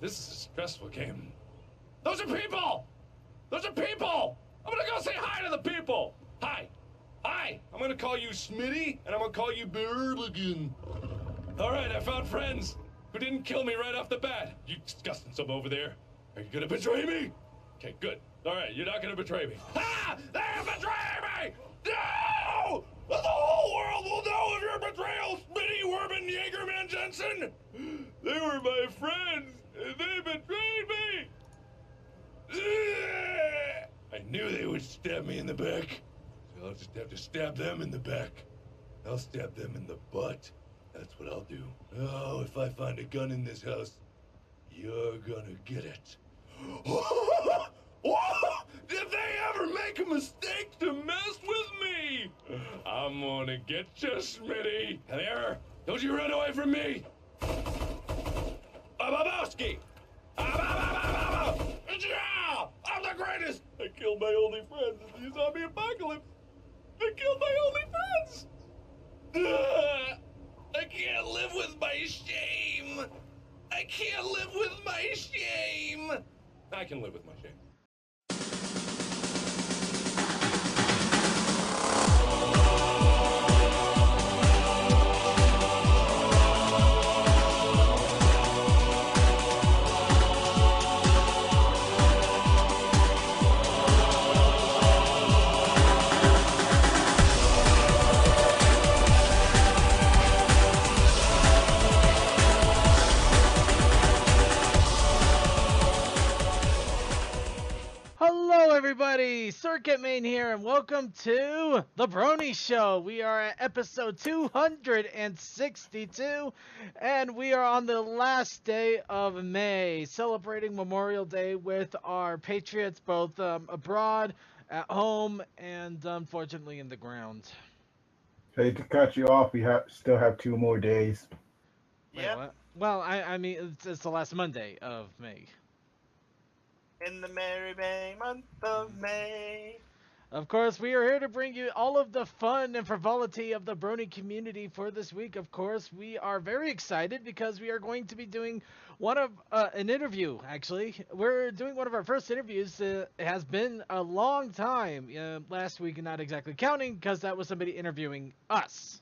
This is a stressful game. Those are people! Those are people! I'm gonna go say hi to the people! Hi! Hi! I'm gonna call you Smitty, and I'm gonna call you Burligan. Alright, I found friends who didn't kill me right off the bat. You disgusting sub over there. Are you gonna betray me? Okay, good. Alright, you're not gonna betray me. Ah! They're betraying me! No! The whole world will know of your betrayal, Smitty, Werman, Jaegerman, Jensen! They were my friends, and they betrayed me! I knew they would stab me in the back, so I'll just have to stab them in the back. I'll stab them in the butt. That's what I'll do. Oh, if I find a gun in this house, you're gonna get it. Did they ever make a mistake to mess with me? I'm gonna get you, Smitty. There, don't you run away from me. Babowski! Yeah! I'm the greatest! I killed my only friends in the zombie apocalypse! I killed my only friends! I can't live with my shame! I can't live with my shame! I can live with my shame. Hello everybody, Circuit Main here, and welcome to The Brony Show. We are at episode 262, and we are on the last day of May, celebrating Memorial Day with our patriots, both abroad, at home, and unfortunately in the ground. Hey, to cut you off, we still have 2 more days. Wait, what? Well, I mean, it's the last Monday of May. In the merry May month of May. Of course, we are here to bring you all of the fun and frivolity of the Brony community for this week. Of course, we are very excited because we are going to be doing an interview, actually. We're doing one of our first interviews. It has been a long time. Last week, not exactly counting, because that was somebody interviewing us.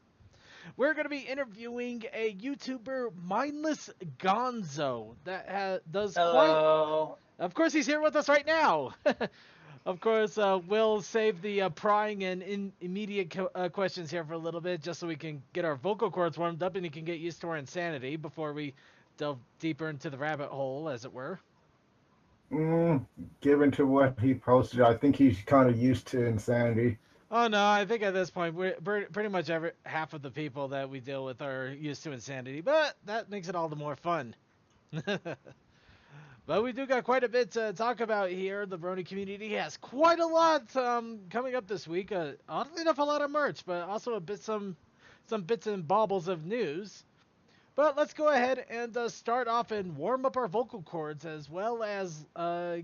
We're going to be interviewing a YouTuber, Mindless Gonzo, that does Hello. Of course, he's here with us right now. Of course, we'll save the prying and immediate questions here for a little bit, just so we can get our vocal cords warmed up and he can get used to our insanity before we delve deeper into the rabbit hole, as it were. Given to what he posted, I think he's kind of used to insanity. Oh no, I think at this point, we're pretty much half of the people that we deal with are used to insanity, but that makes it all the more fun. But we do got quite a bit to talk about here. The Brony community has quite a lot coming up this week. Oddly enough, a lot of merch, but also some bits and baubles of news. But let's go ahead and start off and warm up our vocal cords, as well as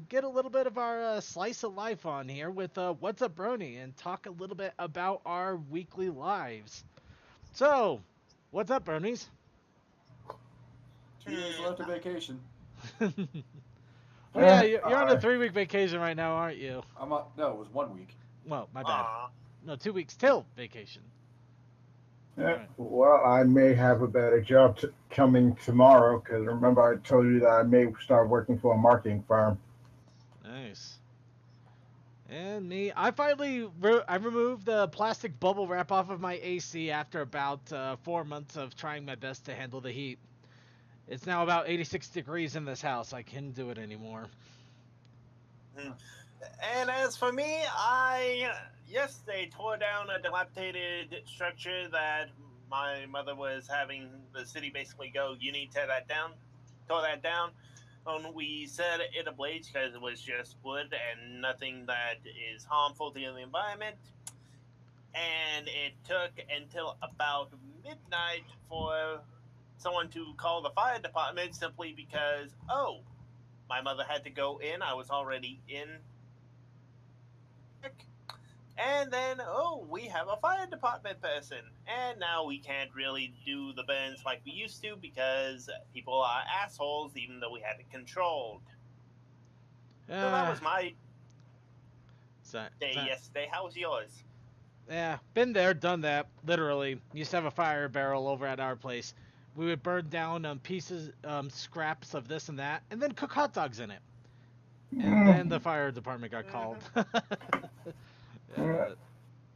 get a little bit of our slice of life on here with What's Up Brony, and talk a little bit about our weekly lives. So, what's up, Bronies? 2 days left of vacation. Well, yeah, you're on a 3-week vacation right now, aren't you? No, it was 1 week. Well, my bad. No, 2 weeks till vacation. Right. Well, I may have a better job coming tomorrow, because remember I told you that I may start working for a marketing firm. Nice. And me, I finally I removed the plastic bubble wrap off of my AC after about 4 months of trying my best to handle the heat. It's now about 86 degrees in this house. I can't do it anymore. And as for me, I yesterday tore down a dilapidated structure that my mother was having the city basically go, you need to tear that down. Tore that down. We set it ablaze because it was just wood and nothing that is harmful to the environment. And it took until about midnight for someone to call the fire department, simply because, my mother had to go in. I was already in. And then, oh, we have a fire department person. And now we can't really do the burns like we used to because people are assholes even though we had it controlled. So that was my day yesterday. How was yours? Yeah, been there, done that. Literally, used to have a fire barrel over at our place. We would burn down pieces, scraps of this and that, and then cook hot dogs in it. And then the fire department got called. My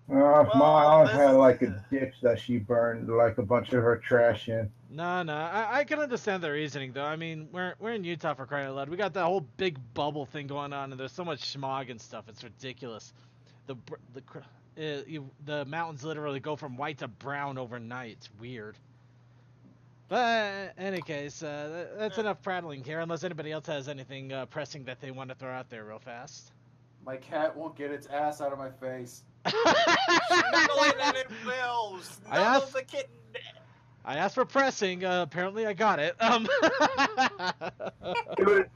Well, aunt this had is- like a ditch that she burned like a bunch of her trash in. No, I can understand the reasoning though. I mean, we're in Utah for crying out loud. We got that whole big bubble thing going on, and there's so much smog and stuff. It's ridiculous. The mountains literally go from white to brown overnight. It's weird. But in any case, that's enough prattling here. Unless anybody else has anything pressing that they want to throw out there real fast. My cat won't get its ass out of my face. Snuggle it and it will. Snuggle the kitten. I asked for pressing. Apparently, I got it. Dude,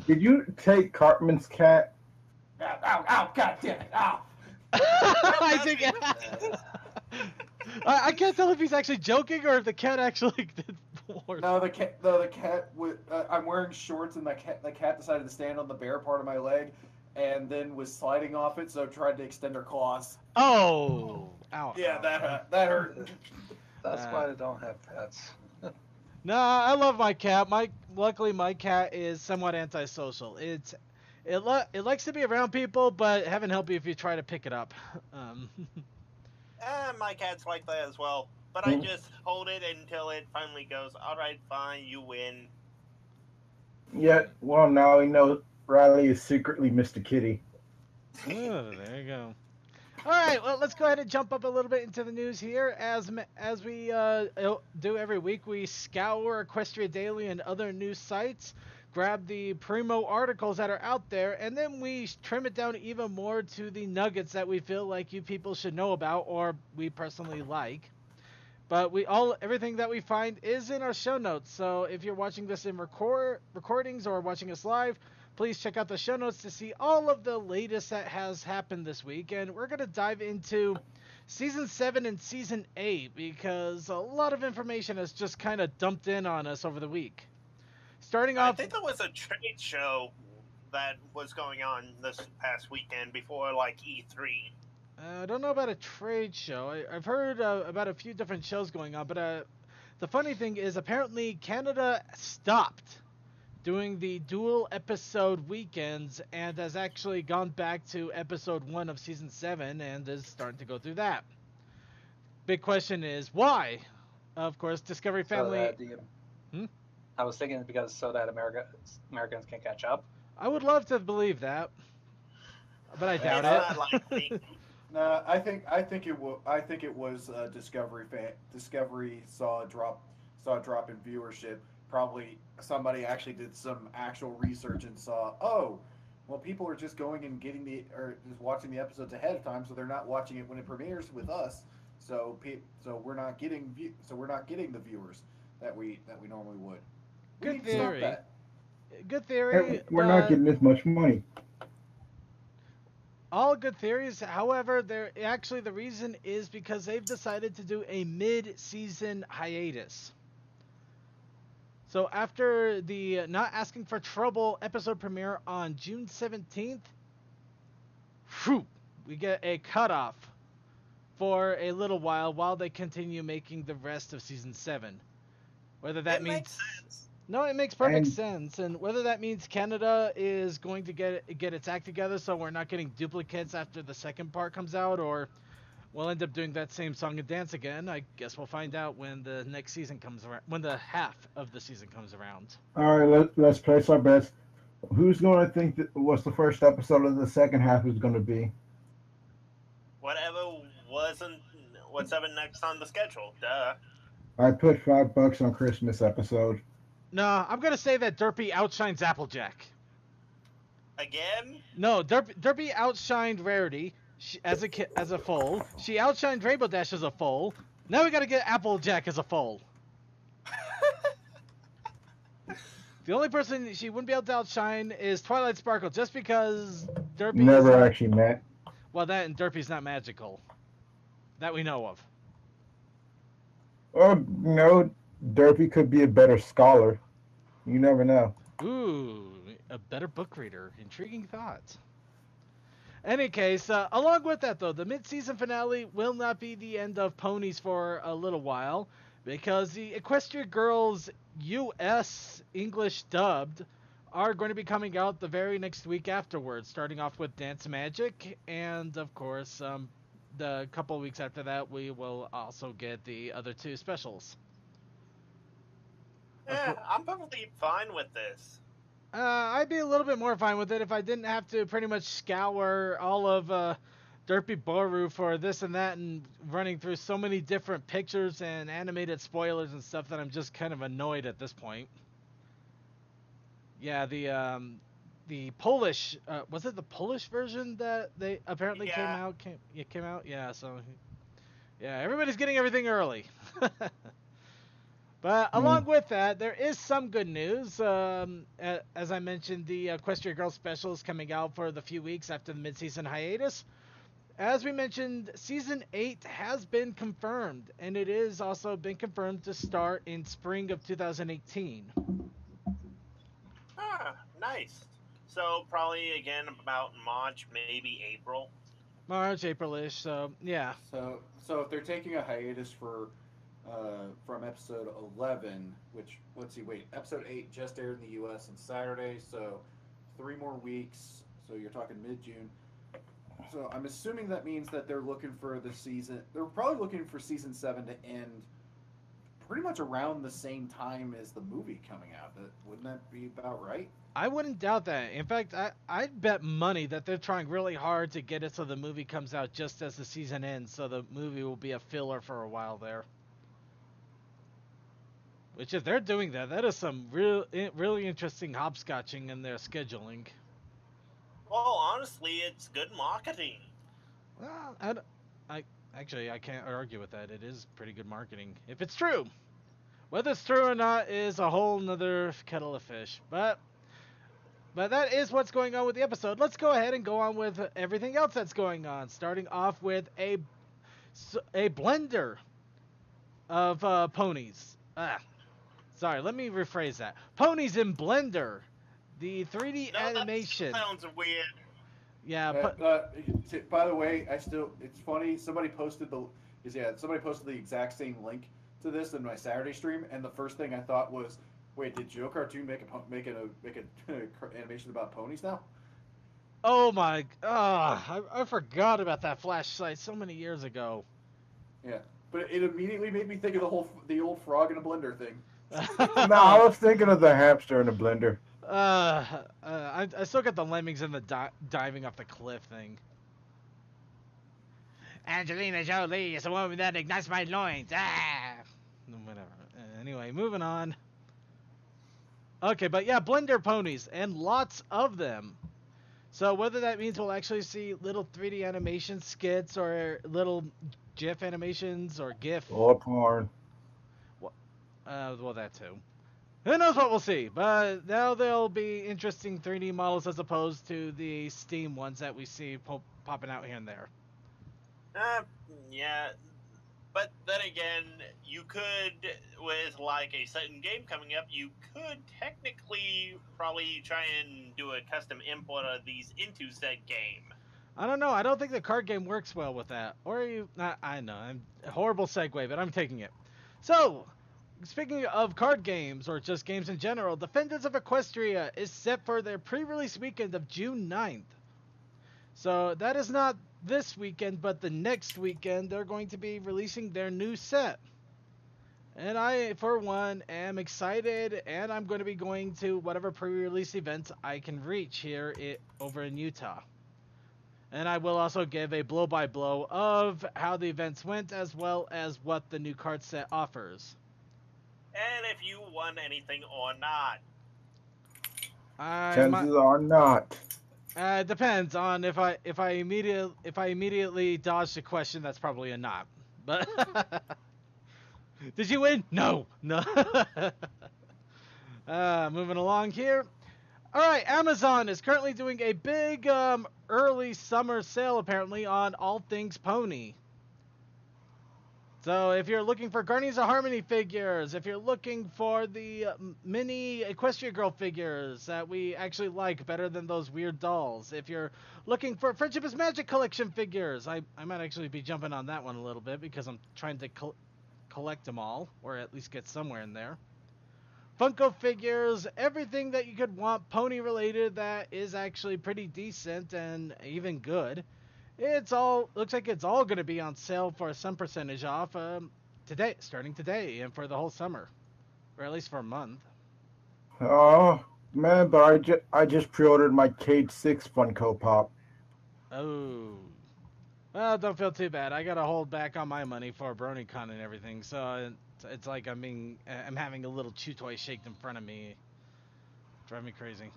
did you take Cartman's cat? Ow, ow, ow, god damn it, ow! I think I can't tell if he's actually joking or if the cat actually did worse. No, the cat. I'm wearing shorts, and the cat decided to stand on the bare part of my leg, and then was sliding off it, so tried to extend her claws. Oh, ow. Yeah, that hurt. That's why I don't have pets. No, I love my cat. Luckily my cat is somewhat antisocial. It likes to be around people, but heaven help you if you try to pick it up. My cat's like that as well. But I just hold it until it finally goes, alright, fine, you win. Yeah, well, now we know Riley is secretly Mr. Kitty. Oh, there you go. All right, well, let's go ahead and jump up a little bit into the news here. As we do every week, we scour Equestria Daily and other news sites, grab the primo articles that are out there, and then we trim it down even more to the nuggets that we feel like you people should know about, or we personally like. But everything that we find is in our show notes. So if you're watching this in recordings or watching us live, please check out the show notes to see all of the latest that has happened this week. And we're going to dive into Season 7 and Season 8 because a lot of information has just kind of dumped in on us over the week. Starting off... I think there was a trade show that was going on this past weekend before, like, E3. I don't know about a trade show. I've heard about a few different shows going on, but the funny thing is apparently Canada stopped doing the dual episode weekends and has actually gone back to episode 1 of season 7 and is starting to go through that. Big question is why? Of course, Discovery Family... I was thinking because so that Americans can catch up. I would love to believe that, but I doubt it. Not likely. No, I think it was Discovery. Discovery saw a drop in viewership. Probably somebody actually did some actual research and saw, oh, well, people are just going and just watching the episodes ahead of time, so they're not watching it when it premieres with us. So we're not getting the viewers that we normally would. Good theory. Good Hey, theory. we're not getting this much money. All good theories. However, the reason is because they've decided to do a mid-season hiatus. So after the Not Asking for Trouble episode premiere on June 17th, we get a cutoff for a little while they continue making the rest of season 7. Whether that means... makes sense. No, it makes perfect sense, and whether that means Canada is going to get its act together so we're not getting duplicates after the second part comes out, or we'll end up doing that same song and dance again, I guess we'll find out when the next season comes around, when the half of the season comes around. All right, let's place our bets. Who's going to think that what's the first episode of the second half is going to be? What's ever next on the schedule? Duh. I put $5 on Christmas episode. No, I'm going to say that Derpy outshines Applejack. Again? No, Derpy outshined Rarity as a foal. She outshined Rainbow Dash as a foal. Now we got to get Applejack as a foal. The only person she wouldn't be able to outshine is Twilight Sparkle, just because Derpy Never actually met. Well, that and Derpy's not magical. That we know of. Well, no, Derpy could be a better scholar. You never know. Ooh, a better book reader. Intriguing thoughts. Any case, along with that though, the mid-season finale will not be the end of Ponies for a little while, because the Equestria Girls U.S. English dubbed are going to be coming out the very next week afterwards, starting off with Dance Magic, and of course, the couple weeks after that, we will also get the other two specials. Yeah, I'm perfectly fine with this. I'd be a little bit more fine with it if I didn't have to pretty much scour all of Derpy Boru for this and that and running through so many different pictures and animated spoilers and stuff that I'm just kind of annoyed at this point. Yeah, the Polish was it the Polish version that they apparently came Yeah. out? Came out? Yeah, so yeah, everybody's getting everything early. But along with that, there is some good news. As I mentioned, the Equestria Girls special is coming out for the few weeks after the mid-season hiatus. As we mentioned, Season 8 has been confirmed, and it is also been confirmed to start in spring of 2018. Ah, nice. So probably again about March, maybe April. March, April-ish, so yeah. So if they're taking a hiatus from episode 11, which let's see, wait, episode 8 just aired in the U.S. on Saturday, so 3 more weeks. So you're talking mid-June. So I'm assuming that means that they're looking for the season. They're probably looking for season 7 to end pretty much around the same time as the movie coming out. Wouldn't that be about right? I wouldn't doubt that. In fact, I'd bet money that they're trying really hard to get it so the movie comes out just as the season ends, so the movie will be a filler for a while there. Which, if they're doing that, that is some really interesting hopscotching in their scheduling. Well, honestly, it's good marketing. Well, I can't argue with that. It is pretty good marketing, if it's true. Whether it's true or not is a whole nother kettle of fish. But that is what's going on with the episode. Let's go ahead and go on with everything else that's going on. Starting off with a blender of ponies. Sorry, let me rephrase that. Ponies in Blender. The 3D animation. That sounds weird. Yeah. By the way, it's funny. Somebody posted the exact same link to this in my Saturday stream, and the first thing I thought was, wait, did Joe Cartoon make an animation about ponies now? Oh my! I forgot about that Flash site so many years ago. Yeah, but it immediately made me think of the old frog in a blender thing. No, I was thinking of the hamster in the blender. I still got the lemmings and the diving off the cliff thing. Angelina Jolie is a woman that ignites my loins. Whatever. Anyway, moving on. Okay, but yeah, Blender ponies, and lots of them. So whether that means we'll actually see little 3D animation skits or little GIF animations or GIF. Or porn. Well, that too. Who knows what we'll see, but now there'll be interesting 3D models as opposed to the Steam ones that we see popping out here and there. Yeah, but then again, you could, with like a certain game coming up, you could technically probably try and do a custom import of these into said game. I don't know. I don't think the card game works well with that. Or I know. I'm a horrible segue, but I'm taking it. So, speaking of card games, or just games in general, Defenders of Equestria is set for their pre-release weekend of June 9th. So that is not this weekend, but the next weekend they're going to be releasing their new set. And I, for one, am excited, and I'm going to be going to whatever pre-release events I can reach here over in Utah. And I will also give a blow-by-blow of how the events went, as well as what the new card set offers. And if you won anything or not. Chances are not. Depends on if I immediately dodge the question. That's probably a not. But did you win? No. Moving along here. All right, Amazon is currently doing a big early summer sale apparently on all things pony. So if you're looking for Guardians of Harmony figures, if you're looking for the mini Equestria Girl figures that we actually like better than those weird dolls, if you're looking for Friendship is Magic collection figures, I might actually be jumping on that one a little bit because I'm trying to collect them all, or at least get somewhere in there. Funko figures, everything that you could want pony related that is actually pretty decent and even good. Looks like it's all going to be on sale for some percentage off today, starting today, and for the whole summer, or at least for a month. Oh man, but I just pre-ordered my Cage 6 Funko Pop. Oh, well, don't feel too bad. I got to hold back on my money for BronyCon and everything, so it's like I'm having a little chew toy shaked in front of me. Drive me crazy.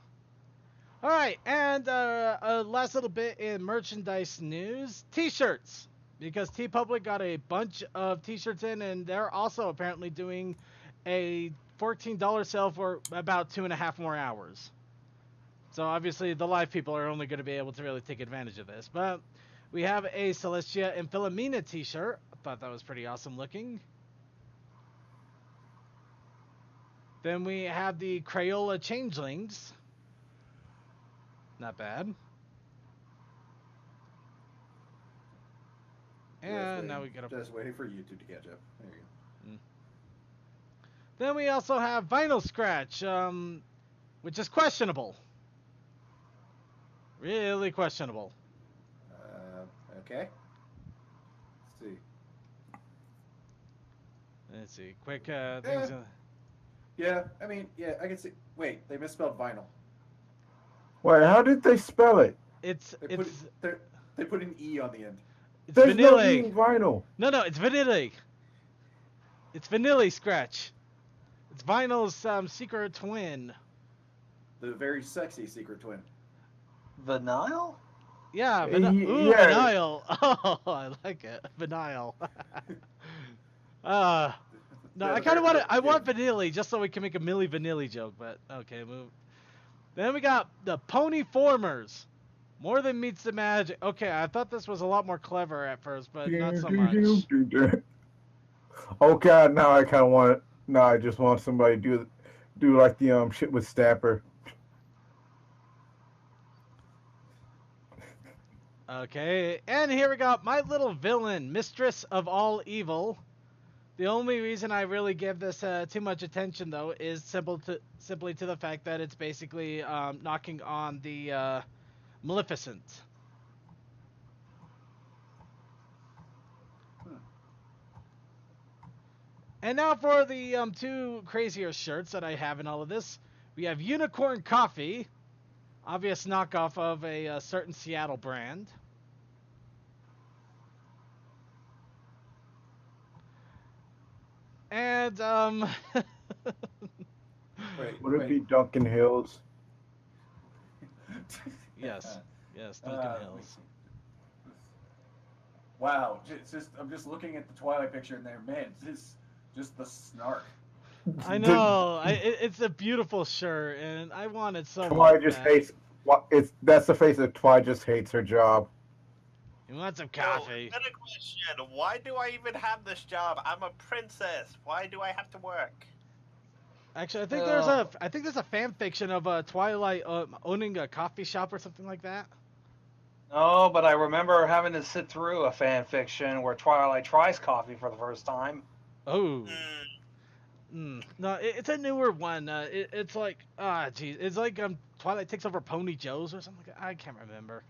All right, and last little bit in merchandise news, T-shirts, because TeePublic got a bunch of T-shirts in, and they're also apparently doing a $14 sale for about 2.5 more hours. So obviously the live people are only going to be able to really take advantage of this. But we have a Celestia and Philomena T-shirt. I thought that was pretty awesome looking. Then we have the Crayola Changelings. Not bad. And now we got just waiting for YouTube to catch up. There you go. Then we also have Vinyl Scratch, which is questionable. Really questionable. Okay. Let's see. Quick things. Yeah, I mean, yeah, I can see. Wait, they misspelled vinyl. Wait, how did they spell it? They put an E on the end. It's There's no vanilla. E in vinyl. No, it's vanilla. It's Vanilla Scratch. It's Vinyl's secret twin. The very sexy secret twin. Vinyl? Yeah, Yeah. Vinyl. Oh, I like it. Vinyl. No, I kind of want it. I want Vanilla just so we can make a Milli Vanilli joke, but okay, move. Then we got the Pony Formers. More than meets the magic. Okay, I thought this was a lot more clever at first, but not so much. Oh god, now I kind of want it. No, I just want somebody to do like the shit with Stapper. Okay, and here we got My Little Villain, Mistress of All Evil. The only reason I really give this too much attention, though, is simply to the fact that it's basically knocking on the Maleficent. And now for the two crazier shirts that I have in all of this. We have Unicorn Coffee, obvious knockoff of a certain Seattle brand. And Would it be Duncan Hills? Yes, Duncan Hills. Wow, I'm just looking at the Twilight picture in there, man. Just the snark. I know. It's a beautiful shirt, and I want it so Twi much. just hates. That's the face that Twi just hates her job. You want some coffee? Got a question. Why do I even have this job? I'm a princess. Why do I have to work? Actually, I think there's a fan fiction of Twilight owning a coffee shop or something like that. No, but I remember having to sit through a fan fiction where Twilight tries coffee for the first time. Oh. No, it's a newer one. It's like, geez, it's like Twilight takes over Pony Joe's or something like that. I can't remember.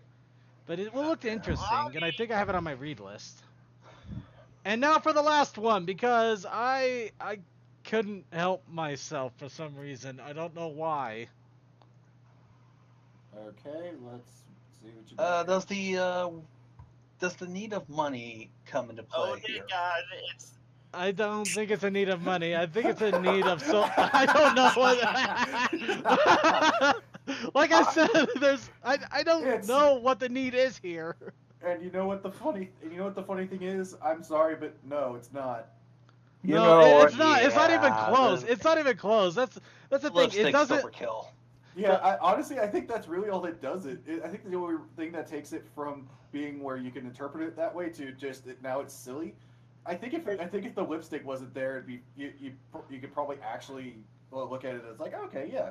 But it will look interesting, and I think I have it on my read list. And now for the last one, because I couldn't help myself for some reason. I don't know why. Okay, let's see what you got. Does the need of money come into play Oh dear here? God, I don't think it's a need of money. I think it's a need of I don't know what. Like I said, I don't know what the need is here. And you know what the funny thing is? I'm sorry, but no, it's not. No, it's not. It's not even close. It's not even close. That's the thing. Lipstick's It doesn't. overkill. Yeah, honestly, I think that's really all that does it. I think the only thing that takes it from being where you can interpret it that way to just now it's silly. I think if the lipstick wasn't there, it'd be you could probably actually look at it as like, okay, yeah.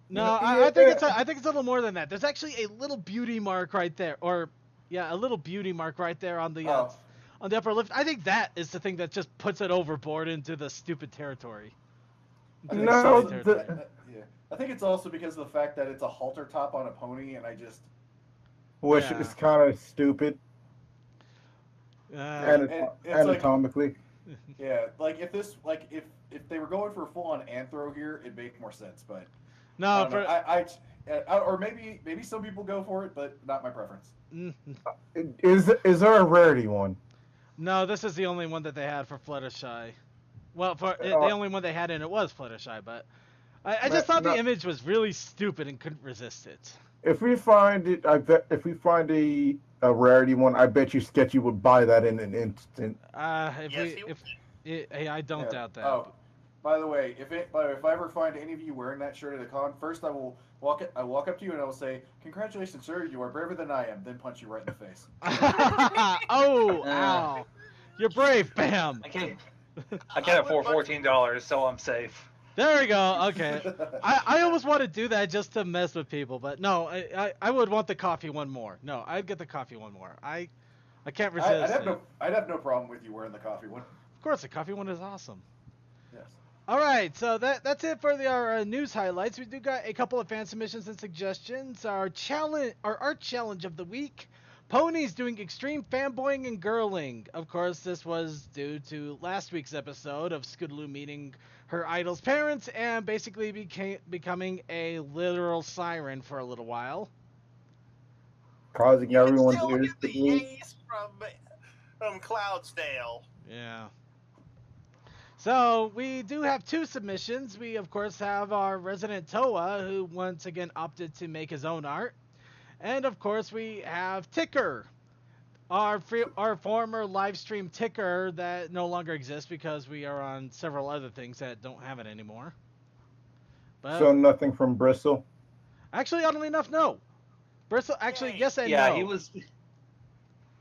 No, Yeah. I think it's a little more than that. There's actually a little beauty mark right there, or yeah, a little beauty mark right there on the Oh. on the upper lip. I think that is the thing that just puts it overboard into the stupid territory. I think No, it's also- the- yeah. I think it's also because of the fact that it's a halter top on a pony, and I just Which Yeah. is kind of stupid and it's like- anatomically. yeah, like if this like if they were going for full on anthro here, it'd make more sense. But no, I don't for, know. I or maybe some people go for it, but not my preference. Is there a rarity one? no, this is the only one that they had for Fluttershy. Well, the only one they had in it was Fluttershy, but I just thought the image was really stupid and couldn't resist it. If we find it, I bet if we find a rarity one, I bet you Sketchy would buy that in an instant. Hey, I don't Yeah. doubt that. Oh, by the way, if I ever find any of you wearing that shirt at a con, first I will walk up to you and I will say, "Congratulations, sir! You are braver than I am." Then punch you right in the face. Oh, ow! You're brave, bam. I can't afford $14, so I'm safe. There we go. Okay. I almost want to do that just to mess with people, but no, I would want the coffee one more. No, I'd get the coffee one more. I can't resist. I'd have no problem with you wearing the coffee one. Of course, the coffee one is awesome. Yes. All right, so that's it for our news highlights. We do got a couple of fan submissions and suggestions. Our art challenge of the week: ponies doing extreme fanboying and girling. Of course, this was due to last week's episode of Scootaloo meeting her idol's parents and basically becoming a literal siren for a little while. Causing everyone's Still ears get to the bleed. yays from Cloudsdale. Yeah. So we do have two submissions. We of course have our resident Toa, who once again opted to make his own art, and of course we have Ticker, our former live stream Ticker that no longer exists because we are on several other things that don't have it anymore. But So nothing from Bristol. actually, oddly enough, no. Bristol, actually, Yay. yes and Yeah, no.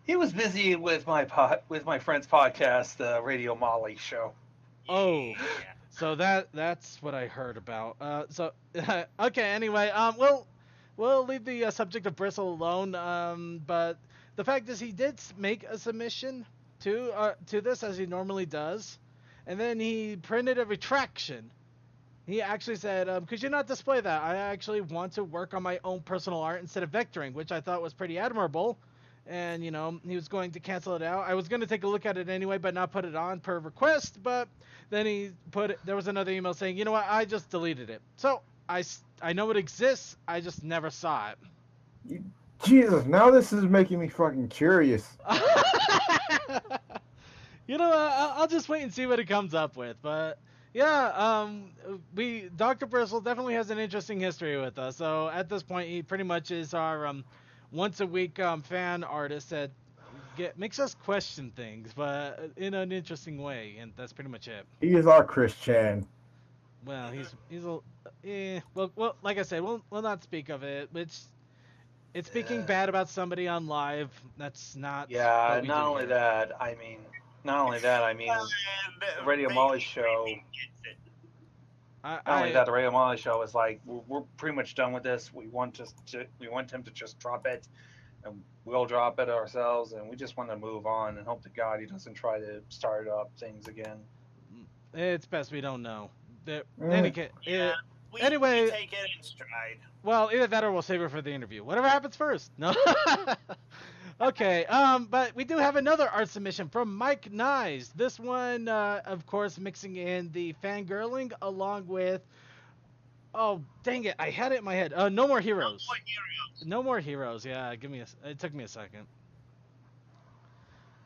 he was busy with my friend's podcast, the Radio Molly show. Oh. Yeah. So that's what I heard about. Okay. Anyway, we'll leave the subject of Bristle alone. But the fact is, he did make a submission to this as he normally does, and then he printed a retraction. He actually said, "Could you not display that? I actually want to work on my own personal art instead of vectoring," which I thought was pretty admirable. And he was going to cancel it out. I was going to take a look at it anyway, but not put it on per request. But then there was another email saying, "You know what? I just deleted it." So I know it exists. I just never saw it. Jesus, now this is making me fucking curious. I'll just wait and see what it comes up with. But yeah, Dr. Bristle definitely has an interesting history with us. So at this point, he pretty much is our once a week fan artist that makes us question things, but in an interesting way, and that's pretty much it. He is our Chris Chan. Well, well, like I said, we'll not speak of it. Which it's speaking bad about somebody on live. That's not. Yeah, what we not do only here. that, I mean, the Radio Molly show. Not only that, the Radio Molly show is like we're pretty much done with this. We want him to just drop it, and we'll drop it ourselves, and we just want to move on and hope to God he doesn't try to start up things again. It's best we don't know. Yeah, Anyway- we take it in stride. Well, either that or we'll save it for the interview. Whatever happens first. No. Okay. But we do have another art submission from Mike Nyes. This one, of course, mixing in the fangirling along with. Oh, dang it! I had it in my head. No More Heroes. No More Heroes. Yeah, it took me a second.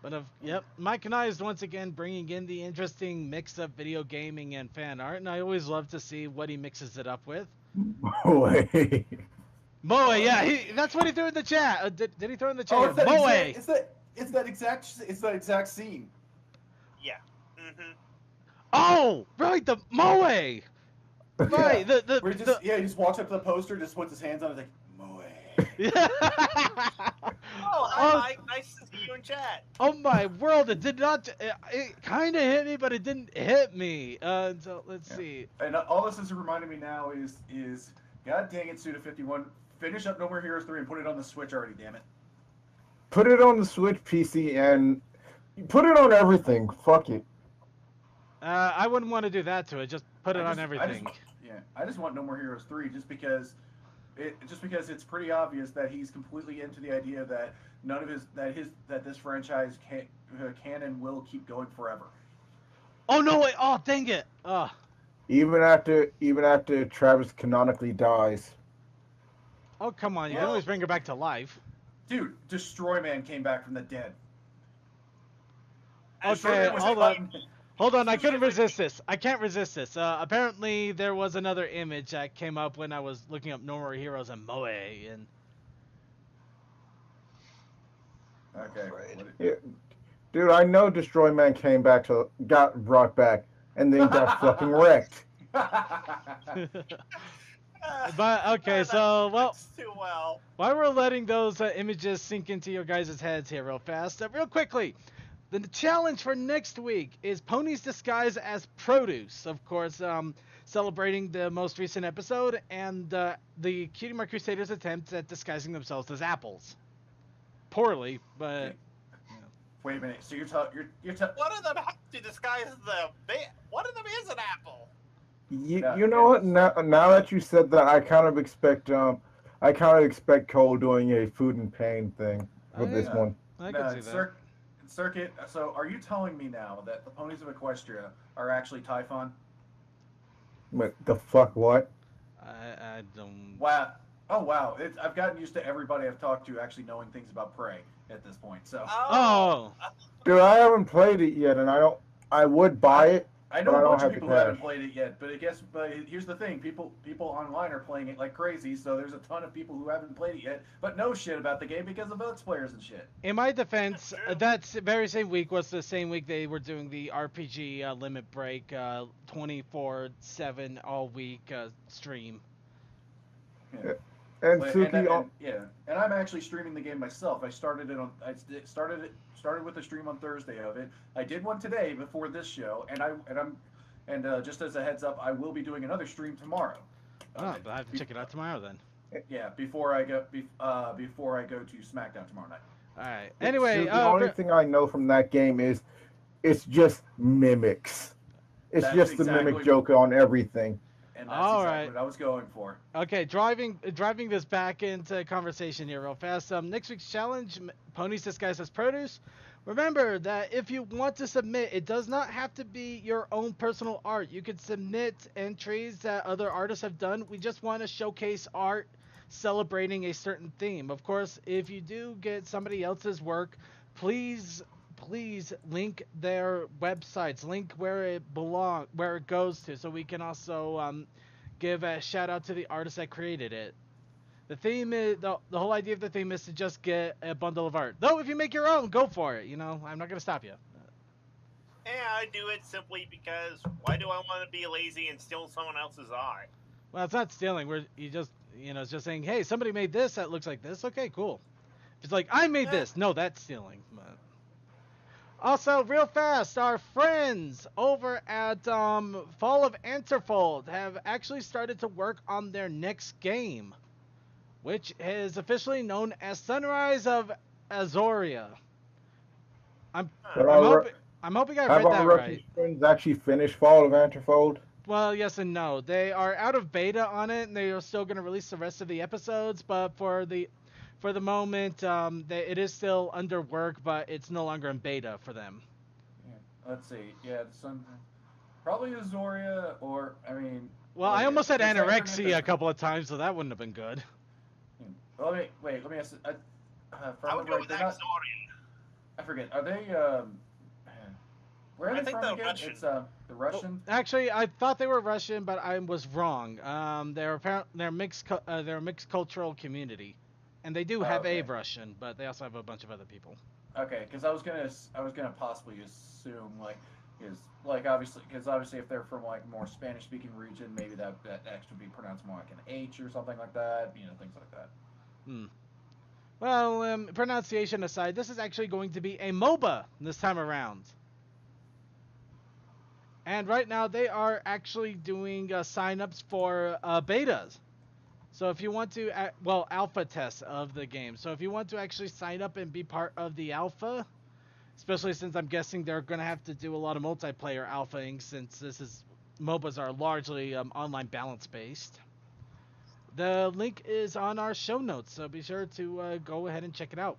But yep, Mike Nyes once again bringing in the interesting mix of video gaming and fan art, and I always love to see what he mixes it up with. Wait. Moe, yeah, that's what he threw in the chat. Did he throw in the chat? Oh, Moe. it's that exact scene. Yeah. Mm-hmm. Oh, right, the Moe. Right. Yeah. He just walks up to the poster, just puts his hands on it, like Moe. Oh, hi, Mike. Nice to see you in chat. Oh my world! It did not. It kind of hit me, but it didn't hit me. So let's see. And all this is reminding me now is God dang it, Suda51, finish up No More Heroes 3 and put it on the Switch already, damn it. Put it on the Switch PC and put it on everything. Fuck it. I wouldn't want to do that to it. Just put it on everything. I just want No More Heroes 3 just because it's pretty obvious that he's completely into the idea that this franchise can and will keep going forever. Oh no! Wait! Oh dang it! Even after Travis canonically dies. Oh come on! You can always bring her back to life. Dude, Destroy Man came back from the dead. Okay, hold on. I couldn't resist this. I can't resist this. Apparently, there was another image that came up when I was looking up No More Heroes and Moe, and okay. Yeah. Dude, I know Destroy Man got brought back, and then got fucking wrecked. But okay, so Too well. while we're letting those images sink into your guys' heads here real fast, real quickly, the challenge for next week is ponies disguised as produce. Of course, celebrating the most recent episode and the Cutie Mark Crusaders' attempt at disguising themselves as apples. Poorly, but. Wait a minute. So you're One of them has to disguise one of them is an apple. You know what? Now that you said that, I kind of expect Cole doing a Food and Pain thing with this one. I can see that. Circuit. So are you telling me now that the ponies of Equestria are actually Typhon? But the fuck what? I don't. Wow. Oh wow. I've gotten used to everybody I've talked to actually knowing things about Prey at this point. So. Oh. Dude, I haven't played it yet, and I would buy it. I know but a I bunch don't of have people the who haven't cash. played it yet, but here's the thing: people online are playing it like crazy. So there's a ton of people who haven't played it yet, but know shit about the game because of Let's Players and shit. In my defense, that very same week was the same week they were doing the RPG Limit Break 24/7 all week stream. Yeah. And and I'm actually streaming the game myself. I started with a stream on Thursday of it. I did one today before this show, and just as a heads up, I will be doing another stream tomorrow. Oh, but I have to check it out tomorrow then. Yeah, before I go to SmackDown tomorrow night. All right. Anyway, the only thing I know from that game is it's just mimics. It's just the mimic joke on everything. And that's exactly what I was going for. Okay, driving this back into conversation here real fast. Next week's challenge, ponies disguised as produce. Remember that if you want to submit, it does not have to be your own personal art. You could submit entries that other artists have done. We just want to showcase art celebrating a certain theme. Of course, if you do get somebody else's work, please link their websites, link where it goes to, so we can also give a shout out to the artist that created it. The theme is the whole idea of the theme is to just get a bundle of art. Though if you make your own, go for it. You know, I'm not gonna stop you. Yeah, I do it simply because why do I want to be lazy and steal someone else's art? Well, it's not stealing. It's just saying, hey, somebody made this that looks like this. Okay, cool. If it's like I made this, no, that's stealing. But... Also, real fast, our friends over at Fall of Interfold have actually started to work on their next game, which is officially known as Sunrise of Azoria. I'm hoping I read that right. Friends actually finished Fall of Interfold? Well, yes and no. They are out of beta on it, and they are still going to release the rest of the episodes, but for the moment, it is still under work, but it's no longer in beta for them. Yeah. Let's see. Yeah, probably Azoria, or I mean. Well, I almost said anorexia a couple of times, so that wouldn't have been good. Let me ask. I would go with Azorian. I forget. Are they? Where are they from again? Russian. It's the Russian. Oh, actually, I thought they were Russian, but I was wrong. They're mixed cultural community, and they do have a Russian, but they also have a bunch of other people. Okay, because I was gonna possibly assume like Is because obviously if they're from like more Spanish speaking region, maybe that X would be pronounced more like an H or something like that. You know, things like that. Hmm. Well, pronunciation aside, this is actually going to be a MOBA this time around. And right now they are actually doing sign-ups for betas. So if you want to, alpha tests of the game. So if you want to actually sign up and be part of the alpha, especially since I'm guessing they're going to have to do a lot of multiplayer alphaing since MOBAs are largely online balance based. The link is on our show notes, so be sure to go ahead and check it out.